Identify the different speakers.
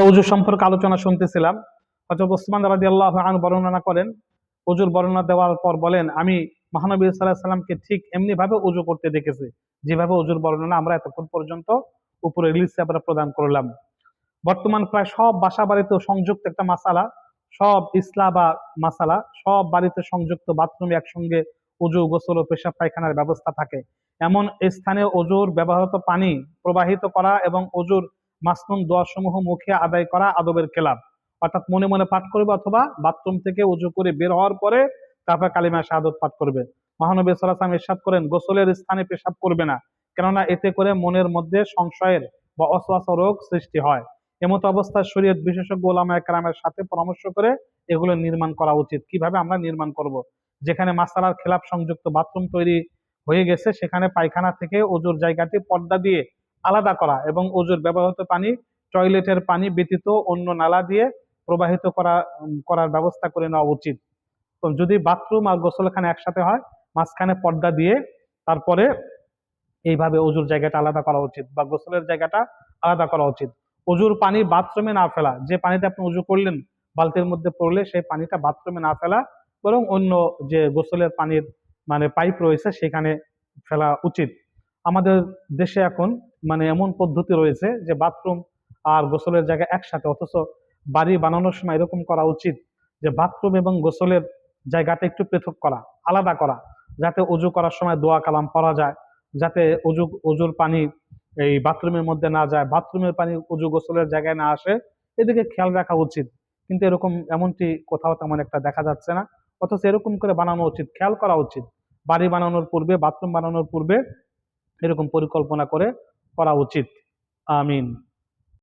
Speaker 1: ওযু সম্পর্কে আলোচনা শুনতেছিলাম। হযরত ওসমান রাদিয়াল্লাহু আনহু বর্ণনা করেন, ওযুর বর্ণনা দেওয়ার পর বলেন, আমি মহানবী সাল্লাল্লাহু আলাইহি সাল্লামকে ঠিক এমনি ভাবে ওযু করতে দেখেছি যেভাবে ওযুর বর্ণনা আমরা এতক্ষণ পর্যন্ত উপরে রিলিজে আমরা প্রদান করলাম। বর্তমান প্রায় সব বাসা বাড়িতে সংযুক্ত একটা মাসালা, সব ইসলা বা মাসালা, সব বাড়িতে সংযুক্ত বাথরুমে একসঙ্গে ওযু, গোসল ও পেশাব পায়খানার ব্যবস্থা থাকে। এমন স্থানে ওযুর ব্যবহৃত পানি প্রবাহিত করা এবং ওযুর মাসনুন দোয়াসমূহ মুখে আদায় করা আদবের খেলাফ। অর্থাৎ মনে মনে পাঠ করবে অথবা বাথরুম থেকে ওযু করে বের হওয়ার পরে তারপর কালিমা শাহাদাত পাঠ করবে। মহানবী সাল্লাল্লাহু আলাইহি ওয়াসাল্লাম ইরশাদ করেন, গোসলের স্থানে পেশাব করবে না, কেননা এতে করে মনের মধ্যে সংশয়ের বা অসওয়াসা রোগ সৃষ্টি হয়। এমত অবস্থায় শরীয়ত বিশেষজ্ঞ ওলামায়ে কেরামের সাথে পরামর্শ করে এগুলো নির্মাণ করা উচিত। কিভাবে আমরা নির্মাণ করব? যেখানে মাসালার খেলাফ সংযুক্ত বাথরুম তৈরি হয়ে গেছে সেখানে পায়খানা থেকে ওযুর জায়গাটি পর্দা দিয়ে আলাদা করা এবং ওযুর ব্যবহৃত পানি টয়লেটের পানি ব্যতীত অন্য নালা দিয়ে প্রবাহিত করার ব্যবস্থা করে নেওয়া উচিত। তো যদি বাথরুম আর গোসলখানা একসাথে হয়, মাঝখানে পর্দা দিয়ে তারপরে এইভাবে ওযুর জায়গাটা আলাদা করা উচিত বা গোসলের জায়গাটা আলাদা করা উচিত। ওযুর পানি বাথরুমে না ফেলা, যে পানিতে আপনি ওযু করলেন বালতির মধ্যে পড়লে সেই পানিটা বাথরুমে না ফেলা, বরং অন্য যে গোসলের পানির পাইপ রয়েছে সেখানে ফেলা উচিত। আমাদের দেশে এখন এমন পদ্ধতি রয়েছে যে বাথরুম আর গোসলের জায়গা একসাথে, অথচ বাড়ি বানানোর সময় এরকম করা উচিত যে বাথরুম এবং গোসলের জায়গাটা একটু পৃথক করা, আলাদা করা, যাতে ওযু করার সময় দোয়া কালাম পড়া যায়, যাতে ওযুর পানি এই বাথরুমের মধ্যে না যায়, বাথরুমের পানি ওযু গোসলের জায়গায় না আসে, এদিকে খেয়াল রাখা উচিত। কিন্তু এমনটি কোথাও তেমন একটা দেখা যাচ্ছে না। অথচ এরকম করে বানানো উচিত, খেয়াল করা উচিত। বাড়ি বানানোর পূর্বে, বাথরুম বানানোর পূর্বে এরকম পরিকল্পনা করে করা উচিত। আমিন।